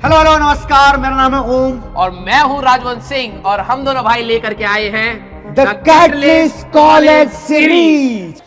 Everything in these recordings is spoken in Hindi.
हेलो हेलो नमस्कार, मेरा नाम है ओम और मैं हूं राजवंश सिंह और हम दोनों भाई लेकर के आए हैं द कैटलिस्ट कॉलेज सीरीज।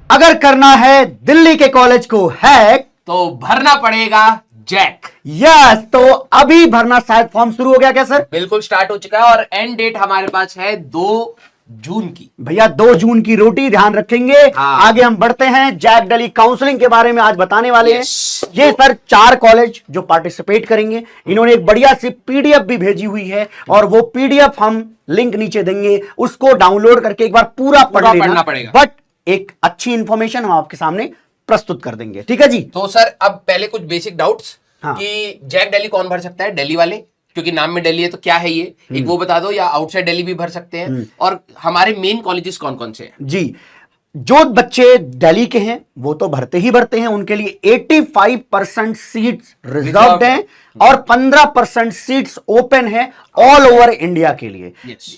अगर करना है दिल्ली के कॉलेज को हैक तो भरना पड़ेगा जैक। यस, तो अभी भरना शायद फॉर्म शुरू हो गया क्या सर? बिल्कुल स्टार्ट हो चुका है और एंड डेट हमारे पास है 2 जून की। भैया 2 जून की रोटी ध्यान रखेंगे। हाँ। आगे हम बढ़ते हैं, जैक दिल्ली काउंसलिंग के बारे में आज बताने वाले हैं। ये सर 4 कॉलेज जो पार्टिसिपेट करेंगे, इन्होंने एक बढ़िया सी पीडीएफ भी भेजी हुई है और वो पीडीएफ हम लिंक नीचे देंगे, उसको डाउनलोड करके एक बार पूरा पढ़ना पड़ेगा। बट एक अच्छी इंफॉर्मेशन हम आपके सामने प्रस्तुत कर देंगे, ठीक है जी? तो सर अब पहले कुछ बेसिक डाउट्स हाँ। कि जैक दिल्ली कौन भर सकता है? दिल्ली वाले, क्योंकि नाम में दिल्ली है तो क्या है ये, एक वो बता दो, या आउटसाइड दिल्ली भी भर सकते हैं? और हमारे मेन कॉलेजेस कौन कौन से हैं? जी, जो बच्चे दिल्ली के हैं वो तो भरते ही भरते हैं, उनके लिए 85% सीट्स रिजर्व्ड हैं और 15% सीट्स ओपन है ऑल ओवर इंडिया के लिए।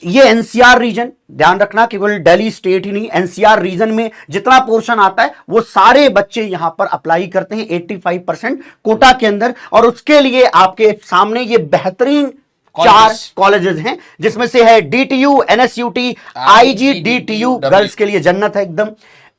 ये एनसीआर रीजन, ध्यान रखना, केवल दिल्ली स्टेट ही नहीं, एनसीआर रीजन में जितना पोर्शन आता है वो सारे बच्चे यहां पर अप्लाई करते हैं 85% कोटा के अंदर। और उसके लिए आपके सामने ये बेहतरीन 4 कॉलेजेस हैं, जिसमें से है DTU, NSUT, IG, DTU girls के लिए जन्नत है एकदम।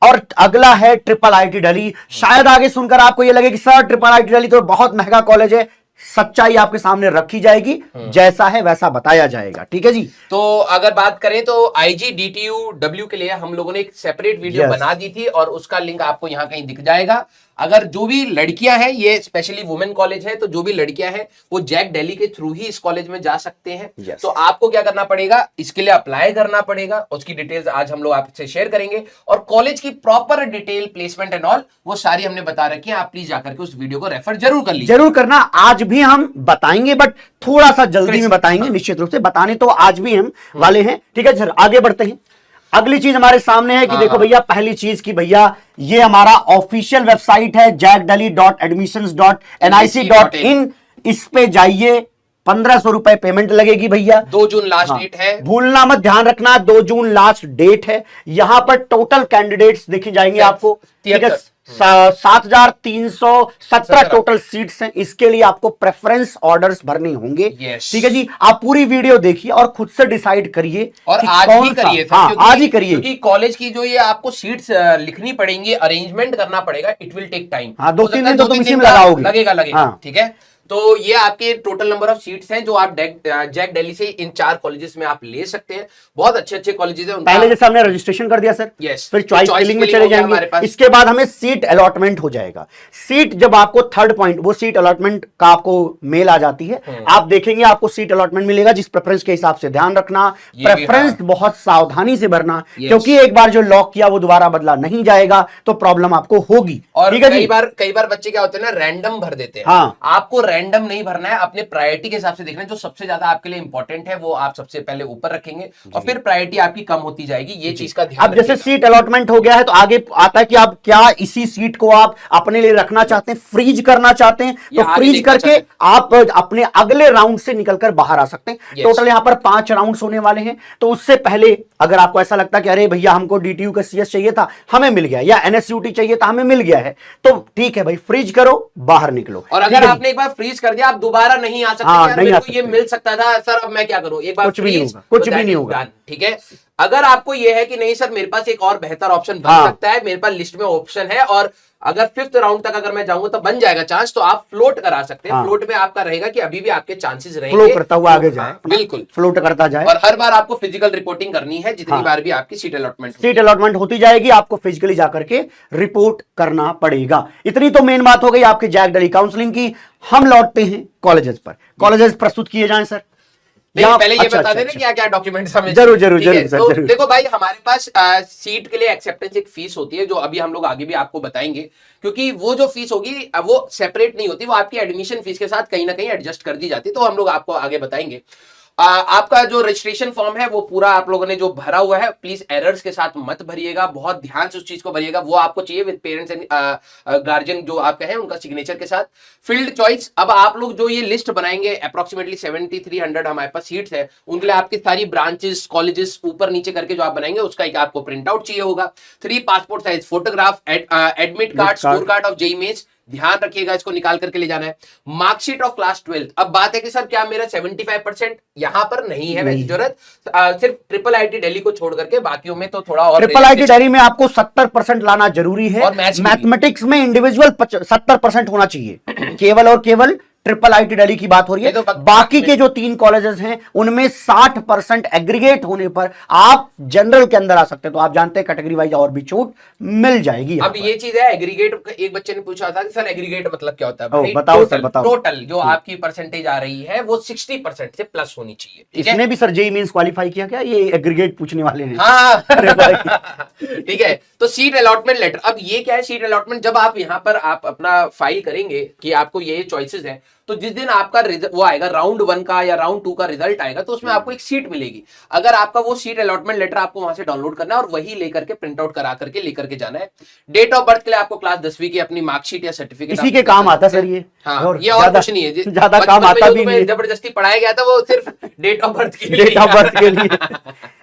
और अगला है ट्रिपल आईटी दिल्ली। शायद आगे सुनकर आपको यह लगे कि सर ट्रिपल आईटी दिल्ली तो बहुत महंगा कॉलेज है। सच्चाई आपके सामने रखी जाएगी, जैसा है वैसा बताया जाएगा, ठीक है जी? तो अगर बात करें तो आईजी, डीटीयू, डब्ल्यू के लिए हम लोगों ने एक सेपरेट वीडियो बना दी थी और उसका लिंक आपको यहां कहीं दिख जाएगा। अगर जो भी लड़कियां हैं, ये स्पेशली वुमेन कॉलेज है, तो जो भी लड़कियां हैं वो जैक दिल्ली के थ्रू ही इस कॉलेज में जा सकते हैं। तो आपको क्या करना पड़ेगा, इसके लिए अप्लाई करना पड़ेगा, उसकी डिटेल्स आज हम लोग आपसे शेयर करेंगे और कॉलेज की proper detail, placement and all वो सारी हमने बता रखी है। आप प्लीज जाकर के उस वीडियो को रेफर जरूर कर लीजिए। जरूर करना, आज भी हम बताएंगे बट थोड़ा सा जल्दी में बताएंगे। निश्चित रूप से बताने तो आज भी हम वाले हैं, ठीक है सर? आगे बढ़ते हैं। अगली चीज हमारे सामने है कि देखो भैया, पहली चीज की भैया ये हमारा ऑफिशियल वेबसाइट है jackdelhi.admissions.nic.in। इस पे जाइए, 1500 रुपए पेमेंट लगेगी भैया। 2 जून लास्ट डेट है, भूलना मत, ध्यान रखना 2 जून लास्ट डेट है। यहां पर टोटल कैंडिडेट्स देखे जाएंगे आपको, ठीक है? 7317 टोटल सीट्स हैं। इसके लिए आपको प्रेफरेंस ऑर्डर्स भरने होंगे, ठीक है जी? आप पूरी वीडियो देखिए और खुद से डिसाइड करिए और कि आज ही करिए। हाँ, आज ही करिए, क्योंकि कॉलेज की जो ये आपको सीट्स लिखनी पड़ेंगी, अरेंजमेंट करना पड़ेगा, इट विल टेक टाइम। हाँ, 2-3 दिन तो तुम इसी में लगाओगे, लगेगा, ठीक है? तो ये आपके टोटल नंबर ऑफ सीट्स हैं जो आप जैक दिल्ली से इन 4 कॉलेजेस में आप ले सकते हैं। बहुत अच्छे कॉलेजेस हैं। पहले जैसे हमने रजिस्ट्रेशन कर दिया सर, फिर चॉइस फिलिंग में चले जाएंगे। इसके बाद हमें सीट अलॉटमेंट हो जाएगा। सीट जब आपको थर्ड पॉइंट, वो सीट अलॉटमेंट का आपको मेल आ जाती है, आप देखेंगे आपको सीट अलॉटमेंट मिलेगा जिस प्रेफरेंस के हिसाब से। ध्यान रखना, प्रेफरेंस बहुत सावधानी से भरना, क्योंकि एक बार जो लॉक किया वो दोबारा बदला नहीं जाएगा, तो प्रॉब्लम आपको होगी। और कई बार बच्चे क्या होते हैं ना, रैंडम भर देते हैं। हाँ, आपको रैंडम नहीं भरना है, अपने प्रायोरिटी के हिसाब से देखना है। जो सबसे ज्यादा आपके लिए इंपॉर्टेंट है वो आप सबसे पहले ऊपर रखेंगे और फिर प्रायोरिटी आपकी कम होती जाएगी। ये चीज का ध्यान। अब जैसे सीट अलॉटमेंट हो गया है तो आगे आता है कि आप क्या इसी सीट को आप अपने लिए रखना चाहते हैं, फ्रीज करना चाहते हैं, तो फ्रीज करके आप अपने अगले राउंड से निकलकर बाहर आ सकते हैं। टोटल यहां पर 5 राउंड्स होने वाले हैं। तो उससे पहले अगर आपको ऐसा लगता है कि अरे भैया हमको डीटीयू का सीएस चाहिए था, हमें मिल गया, या एनएसयूटी चाहिए था, हमें मिल गया है, तो ठीक है भाई, फ्रीज करो, बाहर निकलो। और अगर आपने एक बार फ्रीज कर दिया, आप दोबारा नहीं आ सकते। हाँ, नहीं आ सकते। ये मिल सकता था सर, अब मैं क्या करूं? एक बार कुछ भी नहीं होगा, ठीक है? अगर आपको यह है कि नहीं सर मेरे पास एक और बेहतर ऑप्शन बन सकता है, मेरे पास लिस्ट में ऑप्शन है और अगर 5th राउंड तक अगर मैं जाऊंगा तो बन जाएगा चांस, तो आप फ्लोट करा सकते हैं। फ्लोट में आपका रहेगा कि अभी भी आपके चांसेस रहेंगे, फ्लो करता हुआ आगे जाए, बिल्कुल फ्लोट करता जाए। और हर बार आपको फिजिकल रिपोर्टिंग करनी है, जितनी बार भी आपकी सीट अलॉटमेंट होती जाएगी, आपको फिजिकली जाकर के रिपोर्ट करना पड़ेगा। इतनी तो मेन बात हो गई आपके जैक दिल्ली काउंसलिंग की। हम लौटते हैं कॉलेजेस पर। कॉलेजेस प्रस्तुत किए जाएं सर। नहीं, पहले ये अच्छा, बता अच्छा, देना अच्छा। क्या क्या डॉक्यूमेंट्स हमें जरूर, चाहिए, जरूर, ठीक है? जरूर, सर, तो जरूर। देखो भाई, हमारे पास सीट के लिए एक्सेप्टेंस एक फीस होती है, जो अभी हम लोग आगे भी आपको बताएंगे, क्योंकि वो जो फीस होगी वो सेपरेट नहीं होती, वो आपकी एडमिशन फीस के साथ कहीं ना कहीं एडजस्ट कर दी जाती है, तो हम लोग आपको आगे बताएंगे। आपका जो रजिस्ट्रेशन फॉर्म है वो पूरा आप लोगों ने जो भरा हुआ है, प्लीज एरर्स के साथ मत भरिएगा, बहुत ध्यान से उस चीज को भरिएगा, वो आपको चाहिए विद पेरेंट्स एंड गार्जियन जो आपके हैं उनका सिग्नेचर के साथ। फील्ड चॉइस, अब आप लोग जो ये लिस्ट बनाएंगे, अप्रोक्सीमेटली 7300 हमारे पास सीट्स है, उनके लिए आपकी सारी ब्रांचेस कॉलेजेस ऊपर नीचे करके जो आप बनाएंगे उसका एक आपको प्रिंट आउट चाहिए होगा। 3 passport size photograph, admit card, score card of JEE mains, ध्यान रखिएगा इसको निकाल करके ले जाना है। Marksheet of class 12। अब बात है कि सर क्या मेरा 75% यहां पर नहीं है वैसी जरूरत, सिर्फ ट्रिपल आईटी दिल्ली को छोड़ करके बाकियों में तो थोड़ा और ट्रिपल आईटी दिल्ली में आपको 70% लाना जरूरी है, और मैथ्स में भी। मैथमेटिक्स में इंडिविजुअल 70% होना चाहिए, केवल और केवल ट्रिपल आईटी दिल्ली की बात हो रही है। नहीं तो बाकी के जो 3 कॉलेजेस हैं उनमें 60% एग्रीगेट होने पर आप जनरल के अंदर आ सकते हैं, तो आप जानते हैं कैटेगरी वाइज और भी छूट मिल जाएगी। अब ये चीज है एग्रीगेट, एक बच्चे ने पूछा था कि सर एग्रीगेट मतलब क्या होता है भाई? बताओ टोटल, सर, बताओ। टोटल जो आपकी परसेंटेज आ रही है वो 60% से प्लस होनी चाहिए, ठीक है? इसने भी सर जेईई मेंस क्वालिफाई किया क्या? ये एग्रीगेट पूछने वाले हैं। हाँ अरे भाई। ठीक है, तो सीट अलॉटमेंट लेटर, अब ये क्या है सीट अलॉटमेंट? जब आप यहाँ पर आप अपना फाइल करेंगे कि आपको ये चॉइसेस है, तो जिस दिन आपका वो आएगा राउंड 1 का या राउंड 2 का रिजल्ट आएगा, तो उसमें आपको एक सीट मिलेगी। अगर आपका वो सीट अलॉटमेंट लेटर आपको वहां से डाउनलोड करना है और वही लेकर के प्रिंट आउट करा करके लेकर के जाना है। डेट ऑफ बर्थ के लिए आपको क्लास 10वीं की अपनी मार्कशीट या सर्टिफिकेट इसी के काम आता सर ये। हाँ, ये और कुछ नहीं है, ज्यादा काम आता भी नहीं, जबरदस्ती पढ़ाया गया था वो सिर्फ डेट ऑफ बर्थ के डेट ऑफ बर्थ के लिए।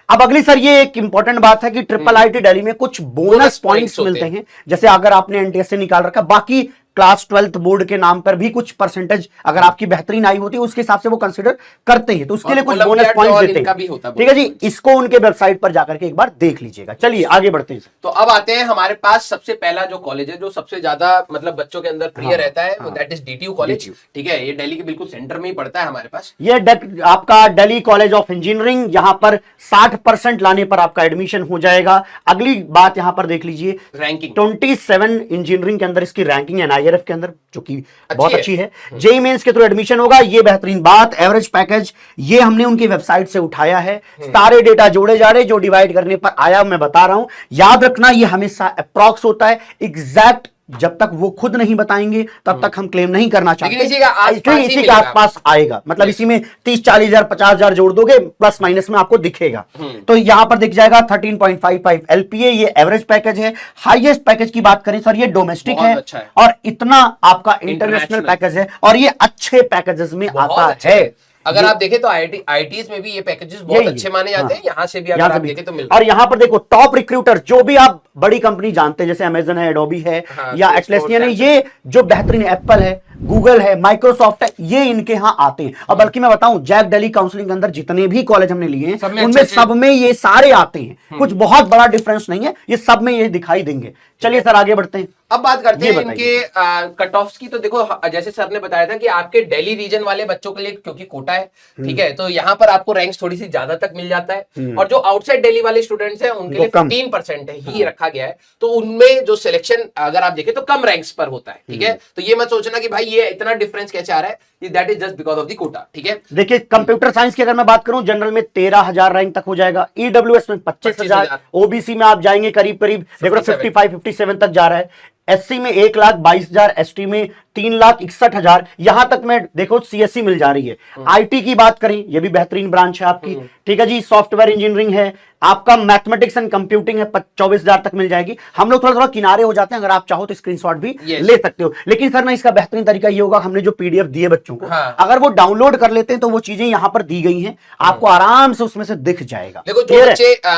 अब अगली सर ये एक इंपॉर्टेंट बात है कि ट्रिपल आईटी दिल्ली में कुछ बोनस पॉइंट्स मिलते हैं, जैसे अगर आपने एनटीएस से निकाल रखा, बाकी क्लास 12th बोर्ड के नाम पर भी कुछ परसेंटेज अगर आपकी बेहतरीन आई होती है उसके हिसाब से वो कंसीडर करते हैं, तो उसके लिए कुछ बोनस पॉइंट्स देते हैं। ठीक है जी, इसको उनके वेबसाइट पर जाकर के एक बार देख लीजिएगा। चलिए आगे बढ़ते हैं। तो अब आते हैं हमारे पास सबसे पहला जो कॉलेज है, जो सबसे ज्यादा मतलब बच्चों के अंदर प्रिय रहता है, दैट इज डीटीयू कॉलेज। ठीक है, ये दिल्ली के बिल्कुल सेंटर में ही पड़ता है हमारे पास। ये आपका दिल्ली कॉलेज ऑफ इंजीनियरिंग, यहाँ पर 60% लाने पर आपका एडमिशन हो जाएगा। अगली बात यहाँ पर देख लीजिए, रैंकिंग 27 इंजीनियरिंग के अंदर इसकी रैंकिंग है एनआईआरएफ के अंदर, जो कि बहुत अच्छी है। जेईई मेंस के थ्रू एडमिशन होगा, ये बेहतरीन बात। एवरेज पैकेज ये हमने उनकी वेबसाइट से उठाया है, सारे डेटा जोड़े जा रहे, जो डिवाइड करने पर आया मैं बता रहा हूं। याद रखना ये हमेशा अप्रॉक्स होता है, एग्जैक्ट जब तक वो खुद नहीं बताएंगे तब तक हम क्लेम नहीं करना चाहते। इसी के आसपास आएगा, मतलब इसी में 30-40 हजार 50 हजार जोड़ दोगे, प्लस माइनस में आपको दिखेगा। तो यहां पर दिख जाएगा 13.55 एलपीए, ये एवरेज पैकेज है। हाईएस्ट पैकेज की बात करें सर, ये डोमेस्टिक है, अच्छा है, और इतना आपका इंटरनेशनल पैकेज है, और ये अच्छे पैकेजेस में आता है। अगर आप देखें तो आईटीज में भी ये पैकेजेस बहुत अच्छे माने जाते हैं, यहाँ से भी अगर आप देखें तो मिलता है। और यहाँ पर देखो टॉप रिक्रूटर, जो भी आप बड़ी कंपनी जानते हैं, जैसे अमेजन है, एडोबी है, या एटलेसियन है, ये जो बेहतरीन एप्पल है, गूगल है, माइक्रोसॉफ्ट है, ये इनके यहाँ आते हैं। और बल्कि मैं बताऊं, जैक दिल्ली काउंसलिंग के अंदर जितने भी कॉलेज हमने लिए हैं उनमें सब में ये सारे आते हैं, कुछ बहुत बड़ा डिफरेंस नहीं है, ये सब में ये दिखाई देंगे। चलिए सर आगे बढ़ते हैं। अब बात करते हैं इनके कट ऑफ्स की। तो देखो, जैसे सर ने बताया था कि आपके दिल्ली रीजन वाले बच्चों के लिए क्योंकि कोटा है, ठीक है, तो यहाँ पर आपको रैंक्स थोड़ी सी ज्यादा तक मिल जाता है। और जो आउटसाइड दिल्ली वाले स्टूडेंट्स हैं उनके लिए 15% ही रखा गया है, तो उनमें जो सिलेक्शन अगर आप देखें तो कम रैंक्स पर होता है। ठीक है, तो ये मत सोचना कि भाई ये इतना डिफरेंस कैसे आ रहा है, that is just because of the quota. ठीक है, देखिए कंप्यूटर साइंस की अगर मैं बात करूं, जनरल में 13,000 रैंक तक हो जाएगा, ईडब्ल्यूएस में 25,000, ओबीसी में आप जाएंगे करीब करीब देखो 55-57 तक जा रहा है, एससी में 1,22,000, एसटी में 3,61,000, यहां तक में देखो सीएससी मिल जा रही है। आईटी की बात करें, ये भी बेहतरीन ब्रांच है आपकी। ठीक है जी, सॉफ्टवेयर इंजीनियरिंग है आपका, मैथमेटिक्स एंड कंप्यूटिंग है, 24,000 तक मिल जाएगी। हम लोग थोड़ा थोड़ा किनारे हो जाते हैं, अगर आप चाहो तो स्क्रीनशॉट भी ले सकते हो, लेकिन सर ना इसका बेहतरीन तरीका ये होगा, हमने जो पीडीएफ दिए बच्चों को, अगर वो डाउनलोड कर लेते हैं तो वो चीजें यहां पर दी गई हैं, आपको आराम से उसमें से दिख जाएगा। देखो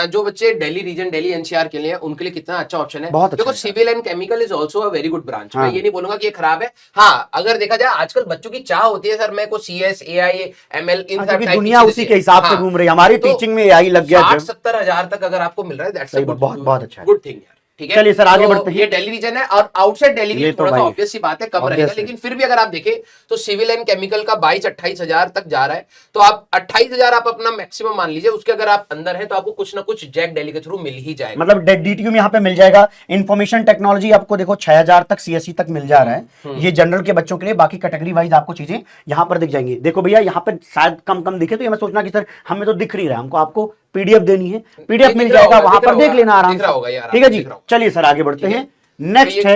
जो बच्चे दिल्ली रीजन, दिल्ली एनसीआर के लिए, उनके लिए कितना अच्छा ऑप्शन है। बहुत देखो, civil and chemical is also a very good branch. मैं ये नहीं बोलूंगा कि ये खराब है। हाँ, अगर देखा जाए आजकल बच्चों की चाह होती है सर मैं को सीएस, एआई, एमएल, इन सब दुनिया उसी के हिसाब से घूम रही है, हमारी टीचिंग में एआई लग गया। 60-70 हजार तक अगर आपको मिल रहा है, दैट्स अ बहुत अच्छा गुड थिंग यार। ठीक है। चलिए सर आगे तो बढ़ते हैं। ये दिल्ली रीजन है और आउटसाइड दिल्ली ये की तो थोड़ा सा भाई ऑब्वियस सी बात है कम obvious रहेगा, है। लेकिन फिर भी अगर आप देखें तो सिविल एंड केमिकल का 22-28 हजार तक जा रहा है, तो आप 28 हजार आप अपना मैक्सिमम मान लीजिए, उसके अगर आप अंदर है तो आपको कुछ ना कुछ जैक दिल्ली के थ्रू मिल ही जाएगा। मतलब डीटीयू में यहाँ पे मिल जाएगा। इंफॉर्मेशन टेक्नोलॉजी आपको देखो 6000 तक सीएससी तक मिल जा रहा है, ये जनरल के बच्चों के लिए। बाकी कैटेगरी वाइज आपको चीजें यहाँ पर दिख जाएंगी। देखो भैया यहाँ पे शायद कम कम दिखे, तो ये मैं सोचना कि सर हमें तो दिख नहीं रहा है, हमको आपको पीडीएफ देनी है, पीडीएफ मिल जाएगा, वहां पर देख लेना आराम से। ठीक है जी, चलिए सर आगे बढ़ते हैं। नेक्स्ट है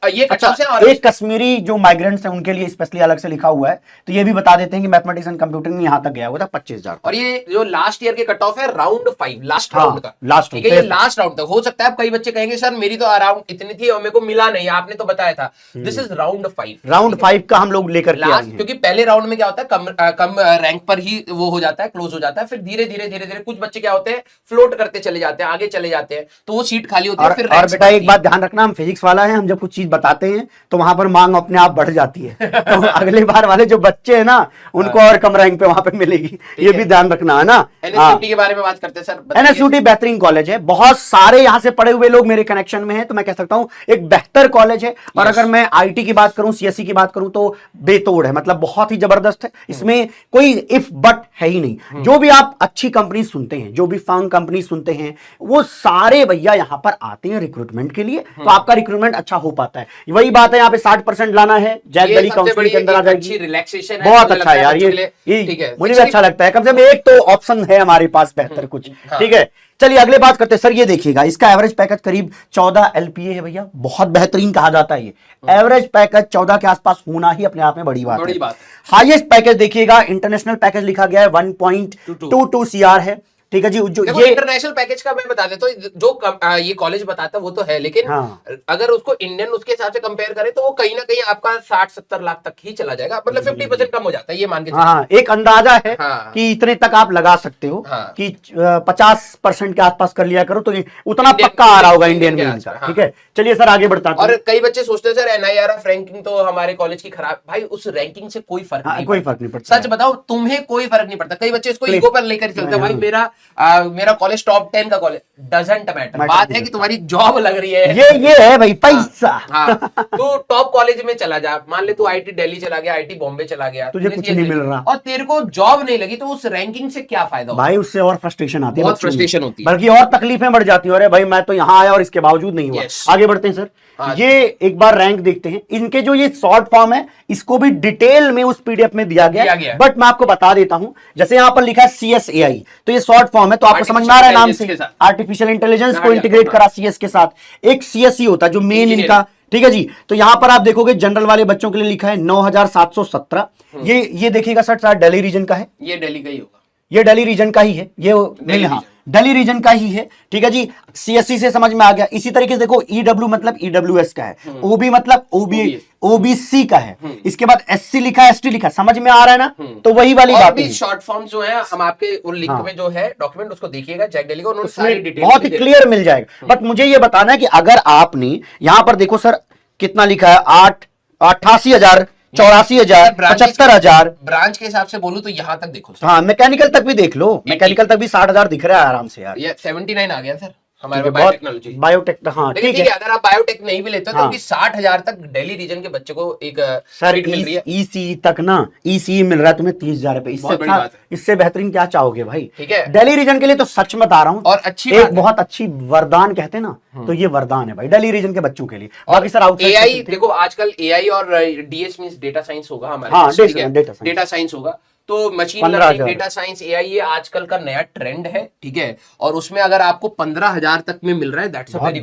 ये अच्छा, एक कश्मीरी जो माइग्रेंट्स हैं उनके लिए स्पेशली अलग से लिखा हुआ है, तो ये भी बता देते हैं कि मैथमेटिक्स एंड कंप्यूटिंग में यहाँ तक गया हुआ था 25,000। और ये जो लास्ट ईयर के कट ऑफ है राउंड 5 लास्ट हाँ, राउंड का, लास्ट ठीक है, ये लास्ट राउंड तक हो सकता है। अब कई बच्चे कहेंगे सर मेरी तो अराउंड इतनी थी और मेरे को मिला नहीं, आपने तो बताया था। दिस इज राउंड 5, राउंड 5 का हम लोग लेकर के आए हैं। क्योंकि पहले राउंड में क्या होता है, कम रैंक पर ही वो हो जाता है, क्लोज हो जाता है, फिर धीरे धीरे कुछ बच्चे क्या होते हैं फ्लोट करते चले जाते हैं, आगे चले जाते हैं, तो वो सीट खाली होती है। फिर और बेटा एक बात ध्यान रखना, हम फिजिक्स वाला है, हम जब कुछ चीज बताते हैं तो वहां पर मांग अपने आप बढ़ जाती है, तो अगले बार वाले जो बच्चे हैं ना उनको और कम रैंक पे वहां पे मिलेगी, ये भी ध्यान रखना है ना। एनएसयूटी के बारे में बात करते हैं सर। एनएसयूटी बेहतरीन कॉलेज है, बहुत सारे यहाँ से पढ़े हुए लोग मेरे कनेक्शन में हैं, तो मैं कह सकता हूँ एक बेहतर कॉलेज है। और अगर मैं आईटी की बात करूं, सीएससी की बात करूं, तो बेतोड़ है, मतलब बहुत ही जबरदस्त है, इसमें कोई इफ बट है ही नहीं। जो भी आप अच्छी कंपनी सुनते हैं, जो भी फंग कंपनी सुनते हैं, वो सारे भैया यहाँ पर आते हैं रिक्रूटमेंट के लिए, तो आपका रिक्रूटमेंट अच्छा हो पाता है। वही बात है, यहाँ पे 60% लाना है, जैक दिल्ली काउंसिलिंग के अंदर आ जाएगी। रिलैक्सेशन है, बहुत अच्छा है यार, ये मुझे भी अच्छा लगता है, कम से कम एक तो ऑप्शन है हमारे पास बेहतर कुछ। ठीक है, चलिए अगले बात करते हैं। सर ये देखिएगा, इसका एवरेज पैकेज करीब 14 LPA है भैया, बहुत बेहतरीन कहा जाता है। ये एवरेज पैकेज 14 के आसपास होना ही अपने आप में बड़ी बात है। हाईएस्ट पैकेज देखिएगा, इंटरनेशनल पैकेज लिखा गया है 1.22 CR है। ठीक है जी, जो ये इंटरनेशनल पैकेज का मैं बता देता हूं, जो ये कॉलेज बताता है वो तो है, लेकिन अगर उसको इंडियन उसके हिसाब से कंपेयर करें तो वो कहीं ना कहीं आपका 60-70 लाख तक ही चला जाएगा, मतलब 50% कम हो जाता है, ये मान के चलिए। एक अंदाजा है कि इतने तक आप लगा सकते हो, कि 50% के आसपास कर लिया करो, तो उतना पक्का आ रहा होगा इंडियन में इनका। ठीक है, चलिए सर आगे बढ़ता हूं। और कई बच्चे सोचते हैं सर NIRF रैंकिंग तो हमारे कॉलेज की खराब, भाई उस रैंकिंग से कोई फर्क नहीं पड़ता। सच बताओ, तुम्हें कोई फर्क नहीं पड़ता। कई बच्चे इसको ईगो पर लेकर चलते हैं, भाई मेरा कॉलेज टॉप 10 का कॉलेज, डजंट मैटर। बात है कि तुम्हारी जॉब लग रही है, ये है भाई पैसा। तो टॉप कॉलेज में चला जा, मान ले तू IIT दिल्ली चला गया, IIT बॉम्बे चला गया, तुझे कुछ नहीं मिल रहा और तेरे को जॉब नहीं लगी, तो उस रैंकिंग से क्या फायदा भाई? उससे और फ्रस्ट्रेशन आती है, बहुत फ्रस्ट्रेशन होती है, बल्कि और तकलीफें बढ़ जाती है। अरे भाई मैं तो यहाँ आया और इसके बावजूद नहीं हुआ। आगे बढ़ते हैं सर, ये एक बार रैंक देखते हैं। इनके जो ये शॉर्ट फॉर्म है, इसको भी डिटेल में उस पीडीएफ में दिया गया, बट मैं आपको बता देता हूं। जैसे यहां पर लिखा है CSAI, तो ये शॉर्ट फॉर्म है, तो आपको समझ में आ रहा है नाम से, आर्टिफिशियल इंटेलिजेंस को इंटीग्रेट करा CS के साथ। एक CSE होता है जो मेन इनका, ठीक है जी। तो यहां पर आप देखोगे जनरल वाले बच्चों के लिए लिखा है 9717। ये देखिएगा सर, दिल्ली रीजन का है, ये दिल्ली का ही होगा, ये दिल्ली रीजन का ही है, ये दिल्ली रीजन का ही है। ठीक है जी, CSE से समझ में आ गया। इसी तरीके से देखो EW मतलब EWS का है, OB मतलब OBC का है, इसके बाद SC लिखा है, ST लिखा है, समझ में आ रहा है ना? तो वही वाली बात है। शॉर्ट फॉर्म जो है हम आपके उन लिंक में जो है डॉक्यूमेंट उसको देखिएगा, जैक दिल्ली को, उन्होंने सारी डिटेल बहुत ही क्लियर मिल जाएगा। बट मुझे ये बताना है कि अगर आपने यहां पर देखो सर कितना लिखा है, 88,000, 84,000, 75,000, ब्रांच के हिसाब से बोलूं तो यहां तक देखो। हाँ, मैकेनिकल तक भी देख लो, मैकेनिकल तक भी 60,000 दिख रहा है आराम से यार। ये 79 आ गया सर हमारे बायोटेक्नोलॉजी, बायोटेक। हाँ ठीक है, अगर आप बायोटेक नहीं भी लेते तो भी 60,000 तक दिल्ली रीजन के बच्चे को एक सीट मिल रही है। ECE तक ना, ECE मिल रहा है तुम्हें 30,000 रुपए, इससे बेहतरीन क्या चाहोगे भाई? ठीक है, दिल्ली रीजन के लिए तो सच बता रहा हूँ, और अच्छी एक बहुत अच्छी वरदान कहते हैं ना, तो ये वरदान है भाई दिल्ली रीजन के बच्चों के लिए। बाकी सर AI देखो, आजकल AI और DS मींस डेटा साइंस होगा हमारे, डेटा साइंस होगा, तो machine learning, data science, AI ये आजकल का नया ट्रेंड है। ठीक है, और उसमें अगर आपको 15,000 तक में मिल रहा है, that's a very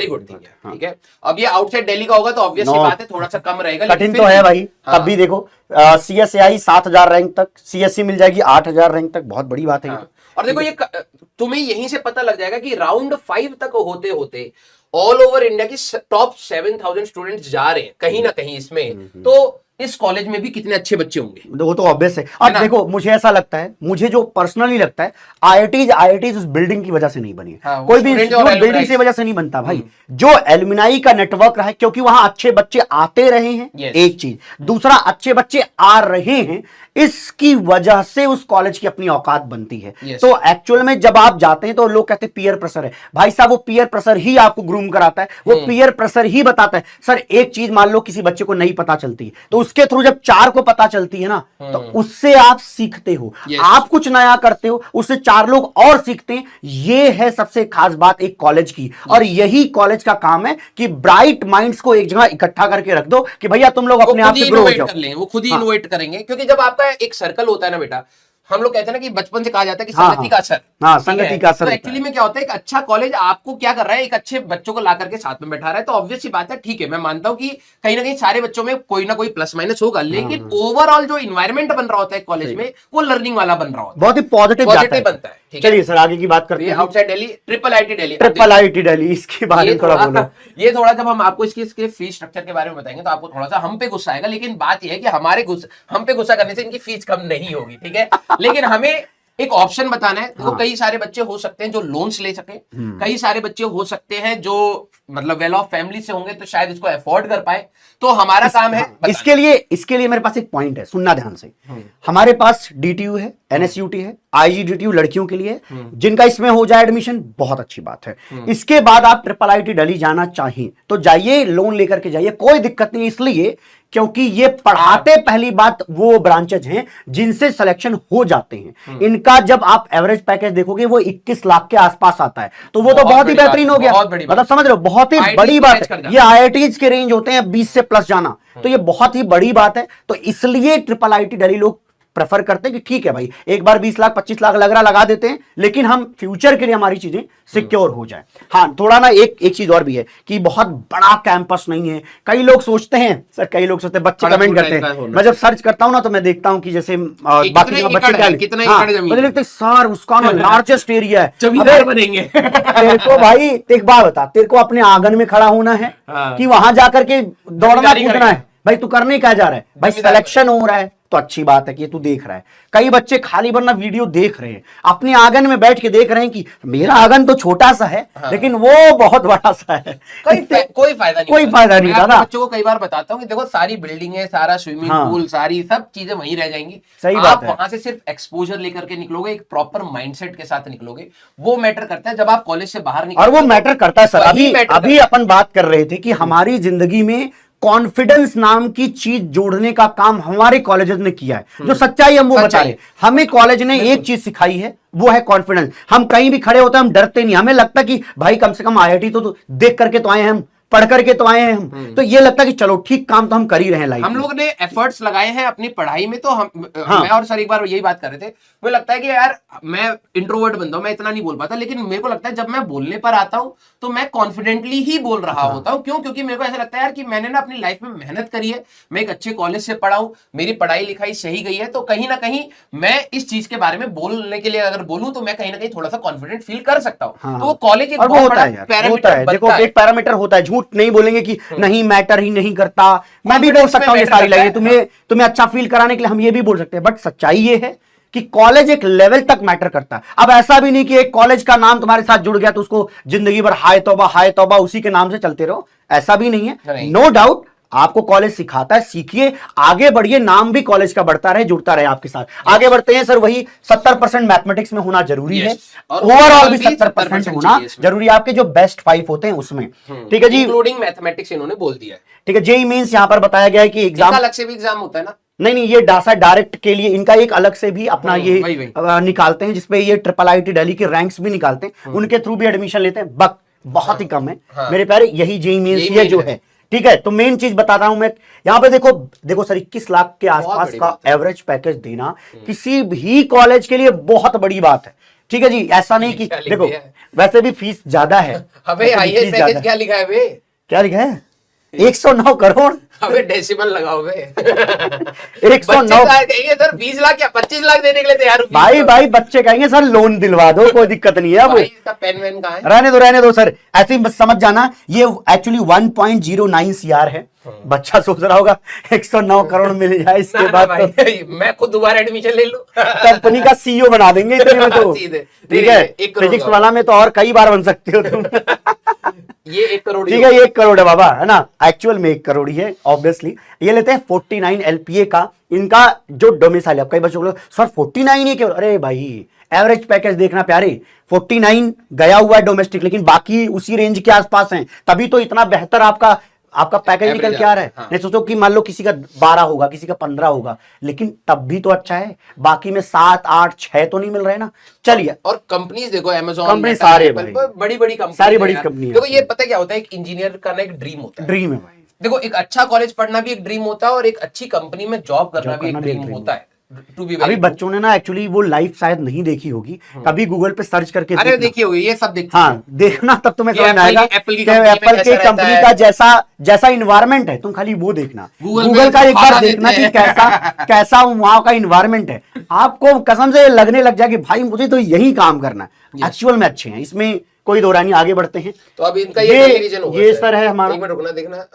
good thing है। ठीक है, अब ये आउटसाइड दिल्ली का होगा तो ऑब्वियस सी बात है थोड़ा सा कम रहेगा, कठिन तो है भाई। तब भी देखो CSAI 7,000 रैंक तक, CSE मिल जाएगी 8,000 रैंक तक, बहुत बड़ी बात है। और देखो ये तुम्हें यहीं से पता लग जाएगा कि राउंड 5 तक होते होते ऑल ओवर इंडिया की टॉप 7,000 स्टूडेंट्स जा रहे हैं कहीं ना कहीं इसमें, तो इस कॉलेज में भी कितने अच्छे बच्चे होंगे। वो तो ऑब्वियस है। अब देखो मुझे ऐसा लगता है, मुझे जो पर्सनली लगता है, आईआईटीज उस बिल्डिंग की वजह से नहीं बनी है। हाँ, कोई भी इंस्टीट्यूट बिल्डिंग की वजह से नहीं बनता भाई, जो एलुमनाई का नेटवर्क रहा है, क्योंकि वहां अच्छे बच्चे आते रहे हैं। एक चीज, दूसरा अच्छे बच्चे आ रहे हैं, इसकी वजह से उस कॉलेज की अपनी औकात बनती है। तो एक्चुअल में जब आप जाते हैं तो लोग कहते हैं पीयर प्रेशर है। भाई साहब वो पीयर प्रेशर ही आपको ग्रूम कराता है, वो पीयर प्रेशर ही बताता है। सर एक चीज मान लो किसी बच्चे को नहीं पता चलती, तो उसके थ्रू जब 4 को पता चलती है ना, तो उससे आप सीखते हो, आप कुछ नया करते हो, उससे 4 लोग और सीखते हैं। ये है सबसे खास बात एक कॉलेज की, और यही कॉलेज का काम है कि ब्राइट माइंड्स को एक जगह इकट्ठा करके रख दो कि भैया तुम लोग अपने आप से ग्रो हो जाओ। वो खुद ही इनोवेट करेंगे, क्योंकि जब आपका एक सर्कल होता है ना बेटा, हम लोग कहते हैं ना कि बचपन से कहा जाता है कि संगति का असर। हाँ, संगति का असर। तो एक्चुअली में क्या होता है, एक अच्छा कॉलेज आपको क्या कर रहा है, एक अच्छे बच्चों को ला करके साथ में बैठा रहा है। तो ऑब्वियस सी बात है, ठीक है, मैं मानता हूं कि कहीं ना कहीं सारे बच्चों में कोई ना कोई प्लस माइनस होगा, लेकिन ओवरऑल जो इन्वायरमेंट बन रहा होता है कॉलेज में, वो लर्निंग वाला बन रहा होता है, बहुत ही पॉजिटिव बनता है। चलिए सर आगे की बात करते हैं। Outside Delhi, triple IT Delhi, इसके बारे में थोड़ा बोलो। ये थोड़ा जब हम आपको इसके फीस स्ट्रक्चर के बारे में बताएंगे तो आपको थोड़ा सा हम पे गुस्सा आएगा, लेकिन बात यह है कि हम पे गुस्सा करने से इनकी फीस कम नहीं होगी, ठीक है। लेकिन हमें एक ऑप्शन बताना है। देखो कई सारे बच्चे हो सकते हैं जो लोन्स ले सके, कई सारे बच्चे हो सकते हैं जो मतलब वेल ऑफ फैमिली से होंगे तो शायद इसको अफोर्ड कर पाए। तो हमारा काम है इसके लिए मेरे पास एक पॉइंट है, सुनना ध्यान से। हमारे पास डीटीयू है, एनएसयूटी है, आईजीडीटीयू लड़कियों के लिए, जिनका इसमें हो जाए एडमिशन बहुत अच्छी बात है। इसके बाद आप ट्रिपल आईटी दिल्ली जाना चाहें तो जाइए, लोन लेकर के जाइए, कोई दिक्कत नहीं। इसलिए क्योंकि ये पढ़ाते पहली बात वो ब्रांचेज हैं जिनसे सिलेक्शन हो जाते हैं। इनका जब आप एवरेज पैकेज देखोगे वो 21 लाख के आसपास आता है, तो वो तो बहुत ही बेहतरीन हो गया। मतलब समझ रहे हो, बहुत ही बड़ी बात है। ये आईआईटीज के रेंज होते हैं 20 से प्लस जाना, तो ये बहुत ही बड़ी बात है। तो इसलिए ट्रिपल आईटी दिल्ली लोग प्रेफर करते हैं कि ठीक है भाई, एक बार 20 लाख 25 लाख लगा देते हैं, लेकिन हम फ्यूचर के लिए हमारी चीजें सिक्योर हो जाए। हाँ, थोड़ा ना एक चीज और भी है कि बहुत बड़ा कैंपस नहीं है। कई लोग सोचते हैं सर, कई लोग सोचते हैं, बच्चे कमेंट करते हैं, मैं जब सर्च करता हूं ना तो मैं देखता हूं कि जैसे बाकी बच्चे कितने मुझे लगता है सर उसका ना लार्जेस्ट एरिया है, बनेंगे। तेरे को भाई एक बात बता, तेरे को अपने आंगन में खड़ा होना है कि वहां जाकर के दौड़ना कूदना है? भाई तू करने क्या जा रहा है? भाई सिलेक्शन हो रहा है तो अच्छी बात है कि तू देख रहा है। कई बच्चे खाली वरना वीडियो देख रहे हैं, अपने आंगन में बैठ के देख रहे हैं कि मेरा आंगन तो छोटा सा है, लेकिन वो बहुत बड़ा सा है। कोई फायदा नहीं दादा। बच्चों को कई बार बताता हूँ कि देखो सारी बिल्डिंग है, सारा स्विमिंग पूल, सारी सब चीजें वहीं रह जाएंगी। सही आप बात है। वहां से सिर्फ एक्सपोजर लेकर के निकलोगे, एक प्रॉपर माइंडसेट के साथ निकलोगे, वो मैटर करता है। जब आप कॉलेज से बाहर निकलोगे, और वो मैटर करता है सर। अभी अपन बात कर रहे थे कि हमारी जिंदगी में कॉन्फिडेंस नाम की चीज जोड़ने का काम हमारे कॉलेजेस ने किया है। जो सच्चाई हम वो बता रहे हैं। हमें कॉलेज ने एक चीज सिखाई है, वो है कॉन्फिडेंस। हम कहीं भी खड़े होते हैं हम डरते नहीं, हमें लगता कि भाई कम से कम आईआईटी तो देख करके तो आए हैं, हम पढ़ करके तो आए हैं हम, तो ये लगता है कि चलो ठीक काम तो हम कर ही रहे हैं लाइफ में। हम लोग ने एफर्ट्स लगाए हैं अपनी पढ़ाई में। तो हम मैं और सर एक बार यही बात कर रहे थे, मुझे लगता है कि यार मैं इंट्रोवर्ट बंदा हूं, मैं इतना नहीं बोल पाता, लेकिन मेरे को लगता है जब मैं बोलने पर आता हूं तो मैं कॉन्फिडेंटली ही बोल रहा होता हूं। क्यों? क्योंकि मेरे को ऐसा लगता है यार कि मैंने ना अपनी लाइफ में मेहनत करी है, मैं एक अच्छे कॉलेज से पढ़ा हूं, मेरी पढ़ाई लिखाई सही गई है, तो कहीं ना कहीं मैं इस चीज के बारे में बोलने के लिए अगर बोलूं तो मैं कहीं ना कहीं थोड़ा सा कॉन्फिडेंट फील कर सकता हूं। तो वो कॉलेज एक बहुत बड़ा पैरामीटर है। देखो एक पैरामीटर होता है, झूठ नहीं बोलेंगे कि नहीं मैटर ही नहीं करता। मैं भी बोल सकता हूं ये सारी लाइनें, तुम्हें अच्छा फील कराने के लिए हम ये भी बोल सकते हैं, बट सच्चाई ये है कि कॉलेज एक लेवल तक मैटर करता है। अब ऐसा भी नहीं कि एक कॉलेज का नाम तुम्हारे साथ जुड़ गया तो उसको जिंदगी भर हाय तौबा उसी के नाम से चलते रहो, ऐसा भी नहीं है। नो डाउट आपको कॉलेज सिखाता है, सीखिए, आगे बढ़िए, नाम भी कॉलेज का बढ़ता रहे, जुड़ता रहे आपके साथ। आगे बढ़ते हैं सर, वही 70% मैथमेटिक्स में होना जरूरी है, ओवरऑल भी 70% होना जरूरी है, आपके जो बेस्ट 5 होते हैं उसमें। ठीक है जी, इंक्लूडिंग मैथमेटिक्स इन्होंने बोल दिया है। ठीक है, जेईई मेंस यहां पर बताया गया है कि एग्जाम अलग से भी एग्जाम होता है ना? नहीं, ये डासा डायरेक्ट के लिए इनका एक अलग से भी अपना ये निकालते हैं, जिसपे ये ट्रिपल आईटी दिल्ली के रैंक्स भी निकालते हैं, उनके थ्रू भी एडमिशन लेते हैं, बट बहुत ही कम है मेरे प्यारे। यही जेईई मेंस ये जो है, ठीक है। तो मेन चीज बता रहा हूं मैं यहां पे, देखो सर 21 लाख के आसपास का एवरेज पैकेज देना किसी भी कॉलेज के लिए बहुत बड़ी बात है। ठीक है जी, ऐसा नहीं कि देखो वैसे भी फीस ज्यादा है। अबे पैकेज क्या लिखा है बे? क्या लिखा है? 109 करोड़। अबे डेसिमल लगाओ बे। 109 कहेंगे सर 20 लाख या 25 लाख देने के लिए तैयार हो। भाई बच्चे कहेंगे सर लोन दिलवा दो, कोई दिक्कत नहीं है। भाई इसका पेन वेन कहाँ है? रहने दो सर, ऐसे ही बस समझ जाना ये एक्चुअली 1.09 CR है। बच्चा सोच रहा होगा 109 करोड़ मिल जाए इसके बाद भाई, तो मैं खुद दोबारा एडमिशन ले लूं। कंपनी का CEO बना देंगे इतने में तो। सीधे। ठीक है, 1 करोड़ फिजिक्स का। वाला में तो और कई बार बन सकते हो तुम। ये 1 करोड़ ही ठीक है, ये 1 करोड़ है बाबा, है ना, एक्चुअल में 1 करोड़ ही है ऑब्वियसली। ये लेते हैं 49 LPA का, इनका जो डोमिसाइल है। कई बच्चों को सर 49 ही क्यों, अरे भाई एवरेज पैकेज देखना प्यारे, 49 गया हुआ है डोमेस्टिक, लेकिन बाकी उसी रेंज के आसपास हैं, तभी तो इतना बेहतर आपका पैकेज निकल के आ रहा है। हाँ। नहीं सोचो कि मान लो किसी का 12 होगा, किसी का 15 होगा, लेकिन तब भी तो अच्छा है। बाकी में 7, 8, 6 तो नहीं मिल रहे ना। चलिए, और कंपनीज देखो, अमेज़न, कंपनी सारे भाई, बड़ी बड़ी कंपनी, सारी बड़ी कंपनी। देखो ये पता क्या होता है, एक इंजीनियर का ना एक ड्रीम होता है। ड्रीम है भाई। देखो एक अच्छा कॉलेज पढ़ना भी एक ड्रीम होता है, और एक अच्छी कंपनी में जॉब करना भी एक ड्रीम होता है। टू बी अभी बच्चों ने ना एक्चुअली वो लाइफ शायद नहीं देखी होगी, कभी गूगल पे सर्च करके अरे देखिए होगी, ये सब देखिए। हाँ देखना, तब तुम्हें ये समझ में आएगा एप्पल की कि कंपनी में एप्पल की कैसा कंपनी रहता का जैसा इन्वायरमेंट है, तुम खाली वो देखना। गूगल गूगल में का एक बार खाना देखना देते कि हैं। कैसा वहां का इन्वायरमेंट है, आपको कसम से लगने लग जाएगा कि भाई मुझे तो यही काम करना है। एक्चुअल में अच्छे हैं, इसमें कोई दो राय नहीं। आगे बढ़ते हैं। तो अब इनका ये टेलीविजन होगा, ये सर है हमारा। एक मिनट रुकना, देखना।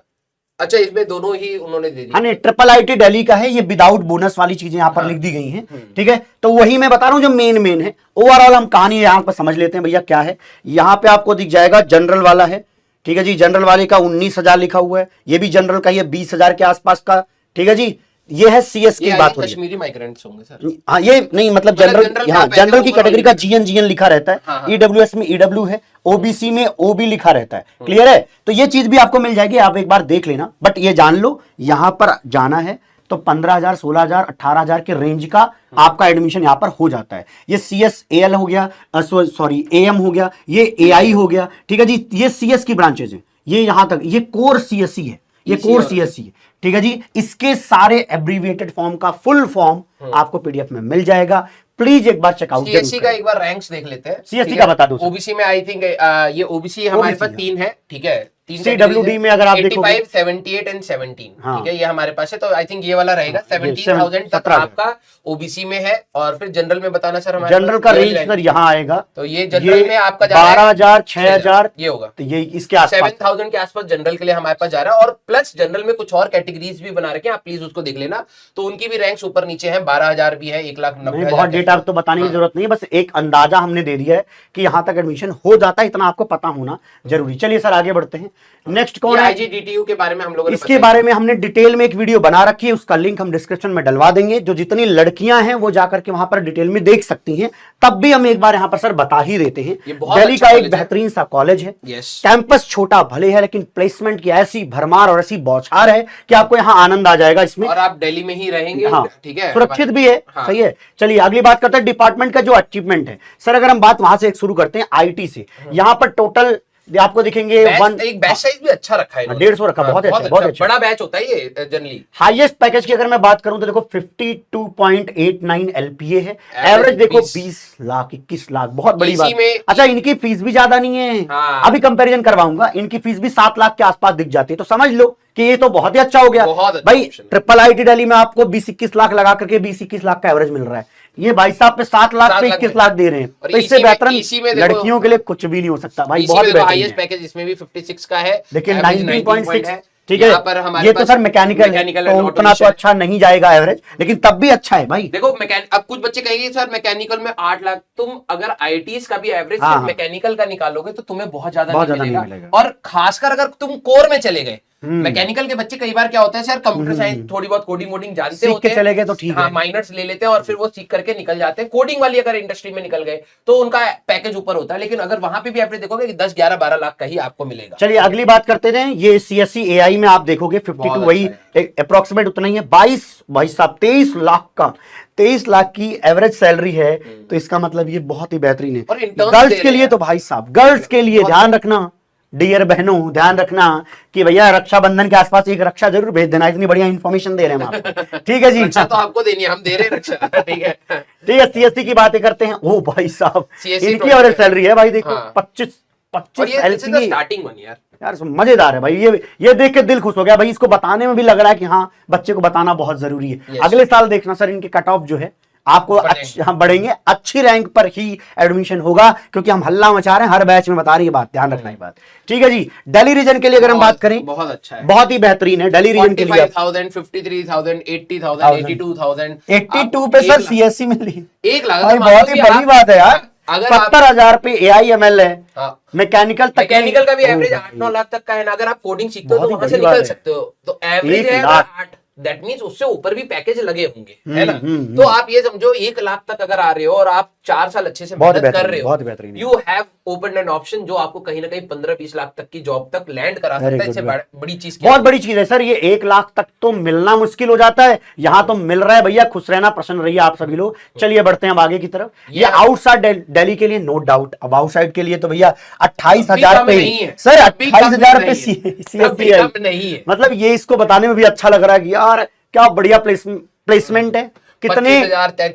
अच्छा, इसमें दोनों ही उन्होंने दे दी। हाँ, ट्रिपल IIT दिल्ली का है ये, विदाउट बोनस वाली चीजें यहाँ पर लिख दी गई हैं। ठीक है, तो वही मैं बता रहा हूँ जो मेन है। ओवरऑल हम कहानी यहाँ पर समझ लेते हैं भैया क्या है। यहाँ पे आपको दिख जाएगा जनरल वाला है। ठीक है जी, जनरल वाले का 19,000 लिखा हुआ है। ये भी जनरल का ही है, 20,000 के आसपास का। ठीक है जी, ये है CS की बात हो रही है। कश्मीरी माइग्रेंट्स होंगे सर। हाँ, ये नहीं मतलब जनरल, हाँ जनरल की कैटेगरी का GN लिखा रहता है। हाँ। EWS में EW है, OBC में OB लिखा रहता है। क्लियर है, तो ये चीज भी आपको मिल जाएगी, आप एक बार देख लेना। बट ये जान लो, यहां पर जाना है तो 15,000, 16,000, 18,000 के रेंज का आपका एडमिशन यहां पर हो जाता है। ये CSAL हो गया, सॉरी AM हो गया, ये AI हो गया। ठीक है जी, ये CS की ब्रांचेज है। ये यहां तक, ये कोर CSE है, ये कोर CSE है। ठीक है जी, इसके सारे एब्रीविएटेड फॉर्म का फुल फॉर्म आपको PDF में मिल जाएगा। प्लीज एक बार चेकआउट CSE का एक बार रैंक्स देख लेते हैं। CSE का बता दो। OBC में आई थिंक ये OBC हमारे पास 3 है। ठीक है, CWD में अगर आप देखोगे 85, 78 एंड 17। हाँ। ठीक है, ये हमारे पास है, तो आई थिंक ये वाला रहेगा। 17,000 तक आपका OBC में है। और फिर जनरल में बताना सर, हमारे जनरल का रेंज सर यहाँ आएगा, तो ये जनरल में आपका 12,000, 6,000 ये होगा। तो ये इसके आसपास 7,000 के आसपास जनरल के लिए हमारे पास जा रहा है। और प्लस जनरल में कुछ और कैटेगरीज भी बना रखे हैं, आप प्लीज उसको देख लेना। तो उनकी भी रैंक्स ऊपर नीचे है, 12,000 भी है, 1,90,000। बहुत डेटा तो बताने की जरूरत नहीं है, बस एक अंदाजा हमने दे दिया है कि यहाँ तक एडमिशन हो जाता है, इतना आपको पता होना जरूरी। चलिए सर आगे बढ़ते हैं। नेक्स्ट कौन है? IGDTU के बारे में हम लोगों ने इसके बारे में हमने डिटेल में एक वीडियो बना रखी है, उसका लिंक हम डिस्क्रिप्शन में डलवा देंगे। जो जितनी लड़कियां हैं वो जाकर के वहां पर डिटेल में देख सकती हैं। तब भी हम एक बार यहां पर सर बता ही देते हैं, दिल्ली का एक बेहतरीन सा कॉलेज है। कैंपस छोटा भले है, लेकिन प्लेसमेंट की ऐसी भरमार और ऐसी बौछार है कि आपको यहाँ आनंद आ जाएगा इसमें। और आप दिल्ली में ही रहेंगे। हाँ, ठीक है, सुरक्षित भी है। हाँ। सही है। चलिए अगली बात करते हैं डिपार्टमेंट का जो अचीवमेंट है। सर अगर हम बात वहां से शुरू करते हैं IT से, यहाँ पर टोटल आपको दिखेंगे एक बैच साइज भी अच्छा रखा है, 150 रखा। बहुत अच्छा, बहुत अच्छा, बड़ा बैच होता है ये जनरली। हाईएस्ट पैकेज की अगर मैं बात करूं तो देखो 52.89 LPA है। एवरेज देखो 20 लाख, 21 लाख, बहुत बड़ी बात। अच्छा, इनकी फीस भी ज्यादा नहीं है। हाँ। अभी कंपैरिजन करवाऊंगा, इनकी फीस भी 7 लाख के आसपास दिख जाती है, तो समझ लो कि ये तो बहुत ही अच्छा हो गया भाई। ट्रिपल IIT दिल्ली में आपको 20-21 लाख लगा करके 20-21 लाख का एवरेज मिल रहा है। ये भाई साहब पे 7 लाख पे 21 लाख दे रहे हैं, तो इससे बेहतर लड़कियों के लिए कुछ भी नहीं हो सकता भाई। बहुत हाईएस्ट पैकेज इसमें भी 56 का है, देखिए 19.6। ठीक है, ये तो सर मैकेनिकल है, तो उतना तो अच्छा नहीं जाएगा एवरेज, लेकिन तब भी अच्छा है भाई। देखो अब कुछ बच्चे कहेंगे सर मैकेनिकल में 8 लाख, तुम अगर IITs का भी एवरेज मैकेनिकल का निकालोगे तो तुम्हें बहुत ज्यादा नहीं मिलेगा। और खासकर अगर तुम कोर में चले गए, मैकेनिकल के बच्चे कई बार क्या होता है सर, कंप्यूटर साइंस थोड़ी बहुत कोडिंग वोडिंग जानते होते हैं, चले गए तो ठीक है, माइनर्स ले लेते हैं और फिर वो सीख करके निकल जाते हैं। कोडिंग वाली अगर इंडस्ट्री में निकल गए तो उनका पैकेज ऊपर होता है, लेकिन अगर वहां पे भी एवरेज देखोगे 10, 11, 12 लाख का ही आपको मिलेगा। चलिए अगली बात करते हैं। ये CSE AI में आप देखोगे 52, वही अप्रोक्सीमेट उतना ही है। 22 भाई साहब 23 लाख का, 23 लाख की एवरेज सैलरी है, तो इसका मतलब ये बहुत ही बेहतरीन है। गर्ल्स के लिए तो भाई साहब, गर्ल्स के लिए ध्यान रखना, डियर बहनों ध्यान रखना कि भैया रक्षाबंधन के आसपास एक रक्षा जरूर भेज देना। इतनी बढ़िया इन्फॉर्मेशन दे रहे हैं हम आपको। ठीक है जी, रक्षा तो आपको देनी है, हम दे रहे हैं रक्षा। ठीक है, ठीक है। CSE की बातें करते हैं। ओ भाई साहब, इनकी एवरेज सैलरी है भाई देखो 25 25 ये LPA स्टार्टिंग वन यार। यार मजेदार है भाई, ये देख के दिल खुश हो गया भाई। इसको बताने में भी लग रहा है कि हाँ बच्चे को बताना बहुत जरूरी है। अगले साल देखना सर इनके कट ऑफ जो है आपको बढ़ेंगे, अच्छी रैंक पर ही एडमिशन होगा, क्योंकि हम हल्ला मचा रहे हैं हर बैच में, बता रही है बात, ध्यान रखना ये बात। ठीक है जी। दिल्ली रीजन के लिए अगर हम बात करें, बहुत अच्छा है, बहुत ही बेहतरीन है दिल्ली रीजन के लिए। 45,000, 53,000, 80,000, 82,000, 82 पे सर सीएससी मिल रही है, 1 लाख भाई बहुत ही बड़ी बात है यार। अगर 70,000 पे AIML है, मैकेनिकल का भी एवरेज 8-9 लाख तक का है ना। अगर आप कोडिंग सीखते हो तो वहां से निकल सकते हो, तो एवरेज है 8, दैट मीन्स उससे ऊपर भी पैकेज लगे होंगे, है ना। तो आप ये समझो 1 लाख तक अगर आ रहे हो और आप 4 साल अच्छे से मेहनत कर रहे हो, you have open an option जो आपको कहीं ना कहीं 15-20 लाख तक की जॉब तक लैंड करा सकता है। इससे बड़ी चीज, बहुत बड़ी चीज है सर ये। 1 लाख तक तो मिलना मुश्किल हो जाता है, यहां तो मिल रहा है भैया। खुश रहना, प्रसन्न रहिए आप सभी लोग। चलिए बढ़ते हैं अब आगे की तरफ। ये आउटसाइड दिल्ली के लिए नो डाउट, अब आउटसाइड के लिए तो भैया 28,000 पे सर, 28,000 पे CSP नहीं है। मतलब ये इसको बताने में भी अच्छा लग रहा है कि यार क्या बढ़िया प्लेसमेंट है, कितने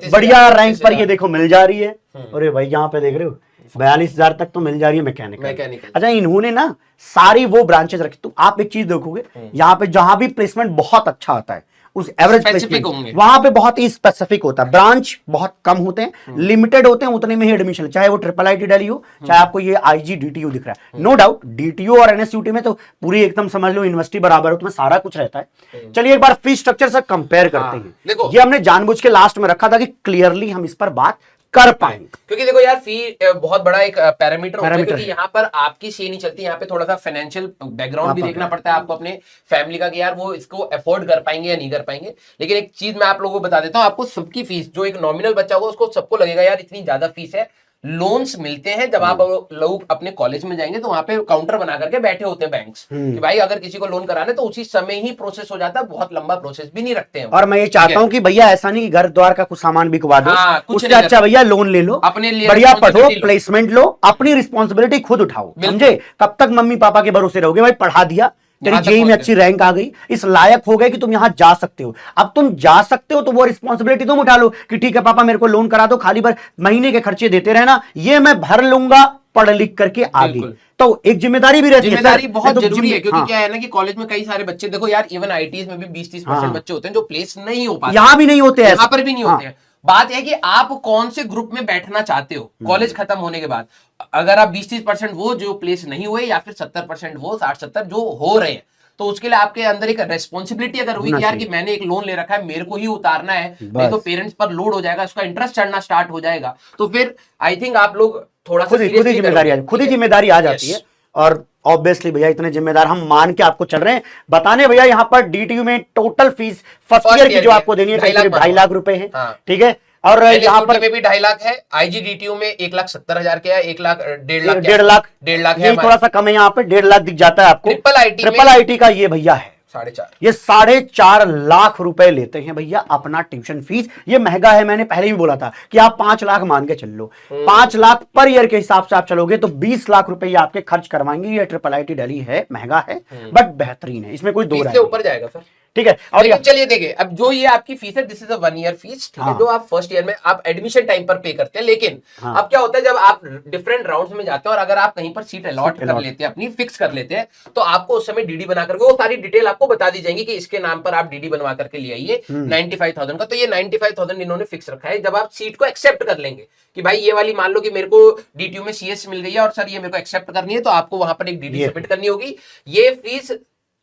बढ़िया रैंक पर ये देखो मिल जा रही है। अरे भाई यहाँ पे देख रहे हो 42,000 तक तो मिल जा रही है मैकेनिकल। अच्छा इन्होंने ना सारी वो ब्रांचेस रखी, तो आप एक चीज देखोगे यहाँ पे जहां भी प्लेसमेंट बहुत अच्छा आता है, उस एवरेज प्लेसमेंट वहां पे बहुत ही स्पेसिफिक होता है। ब्रांच बहुत कम होते हैं, लिमिटेड होते हैं, उतने में ही एडमिशन, चाहे वो IIT दिल्ली हो, चाहे आपको ये IG DTU दिख रहा है। नो डाउट DTU और NSUT में तो पूरी एकदम समझ लो यूनिवर्सिटी बराबर, उसमें सारा कुछ रहता है। चलिए एक बार फीस स्ट्रक्चर से कंपेयर करते हैं। ये हमने जानबूझ के लास्ट में रखा था कि क्लियरली हम इस पर बात कर पाएंगे, क्योंकि देखो यार फी बहुत बड़ा एक पैरामीटर होता है, क्योंकि यहाँ पर आपकी सी नहीं चलती, यहाँ पे थोड़ा सा फाइनेंशियल बैकग्राउंड भी देखना पड़ता है आपको अपने फैमिली का, कि यार वो इसको अफोर्ड कर पाएंगे या नहीं कर पाएंगे। लेकिन एक चीज मैं आप लोगों को बता देता हूँ, आपको सबकी फीस, जो एक नॉमिनल बच्चा होगा उसको सबको लगेगा यार इतनी ज्यादा फीस है। लोन्स मिलते हैं जब आप लोग अपने कॉलेज में जाएंगे तो वहां पे काउंटर बना करके बैठे होते हैं बैंक्स कि भाई अगर किसी को लोन कराना है तो उसी समय ही प्रोसेस हो जाता है, बहुत लंबा प्रोसेस भी नहीं रखते हैं। और मैं ये चाहता हूँ कि भैया ऐसा नहीं कि घर द्वार का कुछ सामान बिकवा दो, उससे अच्छा भैया लोन ले लो, अपने लिए बढ़िया पढ़ो, प्लेसमेंट लो, अपनी रिस्पॉन्सिबिलिटी खुद उठाओ, समझे। कब तक मम्मी पापा के भरोसे रहोगे, भाई पढ़ा दिया, तेरी जेई में अच्छी रैंक आ गई, इस लायक हो गए कि तुम यहां जा सकते हो, अब तुम जा सकते हो तो वो रिस्पॉन्सिबिलिटी तुम उठा लो कि ठीक है पापा मेरे को लोन करा दो, खाली भर महीने के खर्चे देते रहना, ये मैं भर लूंगा पढ़ लिख करके आगे। तो एक जिम्मेदारी भी रहती है, जिम्मेदारी बहुत जरूरी है, क्योंकि क्या है ना कि कॉलेज में कई सारे बच्चे, देखो यार इवन IITs में भी 20-30% बच्चे होते हैं जो प्लेस नहीं हो पाते, यहाँ भी नहीं होते, यहाँ पर भी नहीं होते हैं। बात है कि आप कौन से ग्रुप में बैठना चाहते हो कॉलेज खत्म होने के बाद। अगर आप 20-30% वो जो प्लेस नहीं हुए, या फिर 70% वो 60-70 जो हो रहे हैं, तो उसके लिए आपके अंदर एक रेस्पॉन्सिबिलिटी अगर हुई कि यार कि मैंने एक लोन ले रखा है, मेरे को ही उतारना है, नहीं तो पेरेंट्स पर लोड हो जाएगा, उसका इंटरेस्ट चढ़ना स्टार्ट हो जाएगा, तो फिर आई थिंक आप लोग थोड़ा सा खुद ही जिम्मेदारी आ जाती है। और ऑब्वियसली भैया इतने जिम्मेदार हम मान के आपको चल रहे हैं बताने। भैया यहाँ पर DTU में टोटल फीस फर्स्ट ईयर की जो आपको देनी है 2.5 लाख रुपए है, ठीक है। और यहाँ पर में भी 2.5 लाख है, IG DTU में 1,70,000 के है, 1 लाख 1.5 लाख है, थोड़ा सा कम है, यहाँ पे 1.5 लाख दिख जाता है आपको। ट्रिपल IT का ये भैया है 4.5, ये 4.5 लाख रुपए लेते हैं भैया अपना ट्यूशन फीस। ये महंगा है, मैंने पहले भी बोला था कि आप 5 लाख मान के चल लो, 5 लाख पर ईयर के हिसाब से आप चलोगे तो 20 लाख रुपए आपके खर्च करवाएंगे। ये IIT दिल्ली है, महंगा है बट बेहतरीन है, इसमें कोई दो राय नहीं, ऊपर जाएगा सर, ठीक है। और चलिए देखिए, अब जो ये आपकी फीस है this is a 1 year fees, ठीक है, जो आप फर्स्ट ईयर में आप एडमिशन टाइम पर पे करते हैं। लेकिन अब क्या होता है जब आप डिफरेंट राउंड्स में जाते हैं और अगर आप कहीं पर सीट अलॉट कर लेते हैं, अपनी फिक्स कर लेते हैं, तो आपको उस समय DD बना करके वो सारी डिटेल आपको बता दी जाएंगी कि इसके नाम पर आप DD बनवा करके ले आइए 95,000 का। तो ये 95,000 इन्होंने फिक्स रखा है। जब आप सीट को एक्सेप्ट कर लेंगे कि भाई ये वाली मान लो कि मेरे को DTU में CS मिल गई है और सर ये मेरे को एक्सेप्ट करनी है, तो आपको वहां पर एक DD सबमिट करनी होगी। ये फीस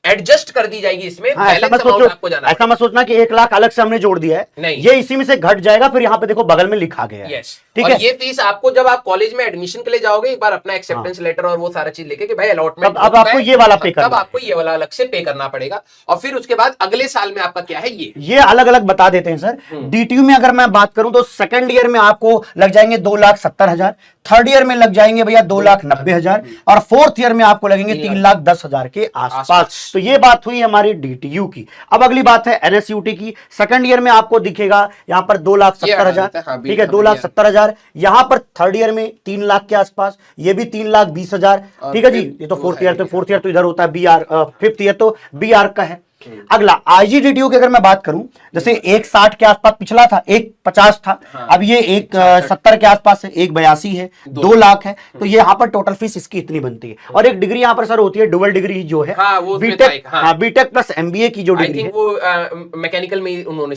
एडजस्ट कर दी जाएगी इसमें। ऐसा मत सोचना कि 1 लाख अलग से हमने जोड़ दिया है, नहीं, ये इसी में से घट जाएगा। फिर यहाँ पे देखो बगल में लिखा गया है, ठीक है। ये फीस आपको जब आप कॉलेज में एडमिशन के लिए जाओगे, एक बार अपना एक्सेप्टेंस लेटर और वो सारा चीज लेके कि भाई अलॉटमेंट, अब आपको ये वाला पे करना, तब आपको ये वाला अलग से पे करना पड़ेगा। और फिर उसके बाद अगले साल में आपका क्या है ये अलग अलग बता देते हैं सर। DTU में अगर मैं बात करूं तो सेकंड ईयर में आपको लग जाएंगे 2,70,000, थर्ड ईयर में लग जाएंगे भैया 2,90,000 और फोर्थ ईयर में आपको लगेंगे 3,10,000 के आसपास। तो ये बात हुई हमारी DTU की। अब अगली बात है NSUT की। सेकंड ईयर में आपको दिखेगा यहाँ पर 2,70,000, ठीक है, 2,70,000। यहाँ पर थर्ड ईयर में 3 लाख के आसपास, ये भी 3,20,000, ठीक है जी। ये तो फोर्थ ईयर तो इधर होता है BR, फिफ्थ ईयर तो BR का है। अगला IGDTU की अगर मैं बात करूं, जैसे 160 के आसपास पिछला था, 150 था, अब ये 170 के आसपास है, 182 है, 2 लाख है। तो ये यहाँ पर टोटल फीस इसकी इतनी बनती है। और एक डिग्री यहाँ पर सर होती है डुअल डिग्री जो है, बीटेक प्लस MBA की जो डिग्री है, वो मैकेनिकल में उन्होंने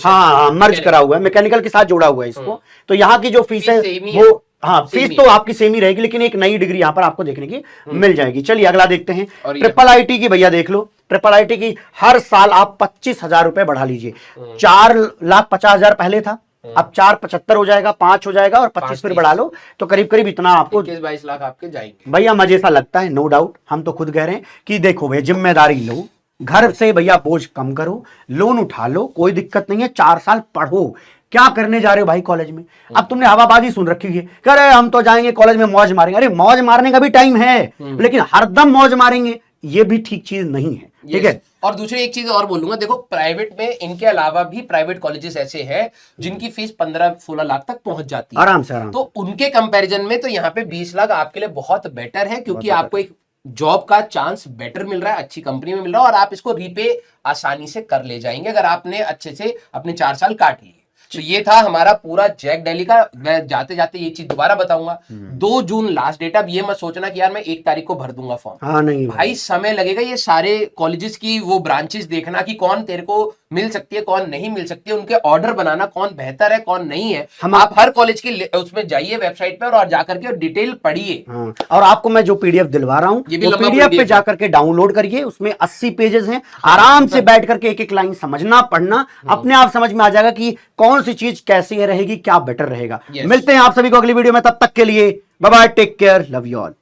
मर्ज करा हुआ है, मैकेनिकल के साथ जोड़ा हुआ है इसको। तो यहाँ की जो फीस है वो फीस तो आपकी सेम ही रहेगी, लेकिन एक नई डिग्री यहां पर आपको देखने की मिल जाएगी। चलिए अगला देखते हैं, ट्रिपल IIT की। भैया देख लो, ट्रिपल IIT की हर साल आप 25,000 रुपए बढ़ा लीजिए। 4,50,000 पहले था, अब 4,75,000 हो जाएगा, 5 हो जाएगा और 25 फिर बढ़ा लो तो करीब करीब इतना आपको 22 लाख आपके जाएंगे। भैया मजे सा लगता है, नो डाउट। हम तो खुद कह रहे हैं कि देखो भैया, जिम्मेदारी लो, घर से भैया बोझ कम करो, लोन उठा लो, कोई दिक्कत नहीं है, 4 साल पढ़ो। क्या करने जा रहे हो भाई कॉलेज में? अब तुमने हवाबाजी सुन रखी है, कह रहे हम तो जाएंगे कॉलेज में मौज मारेंगे। अरे मौज मारने का भी टाइम है, लेकिन हरदम मौज मारेंगे ये भी ठीक चीज नहीं है, ठीक है। और दूसरी एक चीज और बोलूंगा, देखो प्राइवेट में इनके अलावा भी प्राइवेट कॉलेजेस ऐसे हैं जिनकी फीस 15-16 लाख तक पहुंच जाती है आराम से। तो उनके कंपैरिजन में तो यहाँ पे 20 लाख आपके लिए बहुत बेटर है, क्योंकि आपको एक जॉब का चांस बेटर मिल रहा है, अच्छी कंपनी में मिल रहा है, और आप इसको रीपे आसानी से कर ले जाएंगे अगर आपने अच्छे से अपने 4 साल काट लिए। तो ये था हमारा पूरा जैक दिल्ली का। मैं जाते जाते ये चीज दोबारा बताऊंगा, 2 जून लास्ट डेट। अब ये मत सोचना कि यार मैं 1 तारीख को भर दूंगा फॉर्म। हाँ नहीं भाई, समय लगेगा ये सारे कॉलेजेस की वो ब्रांचेस देखना कि कौन तेरे को मिल सकती है, कौन नहीं मिल सकती है, उनके ऑर्डर बनाना, कौन बेहतर है कौन नहीं है। आप हर कॉलेज की उसमें जाइए वेबसाइट पर और जाकर के डिटेल पढ़िए। और आपको मैं जो PDF दिलवा रहा हूँ, PDF पे जाकर के डाउनलोड करिए, उसमें 80 पेजेस हैं। आराम से बैठ करके एक एक लाइन समझना, पढ़ना, अपने आप समझ में आ जाएगा कि कौन सी चीज कैसी रहेगी, क्या बेटर रहेगा। मिलते हैं आप सभी को अगली वीडियो में, तब तक के लिए bye bye, take care, love you all.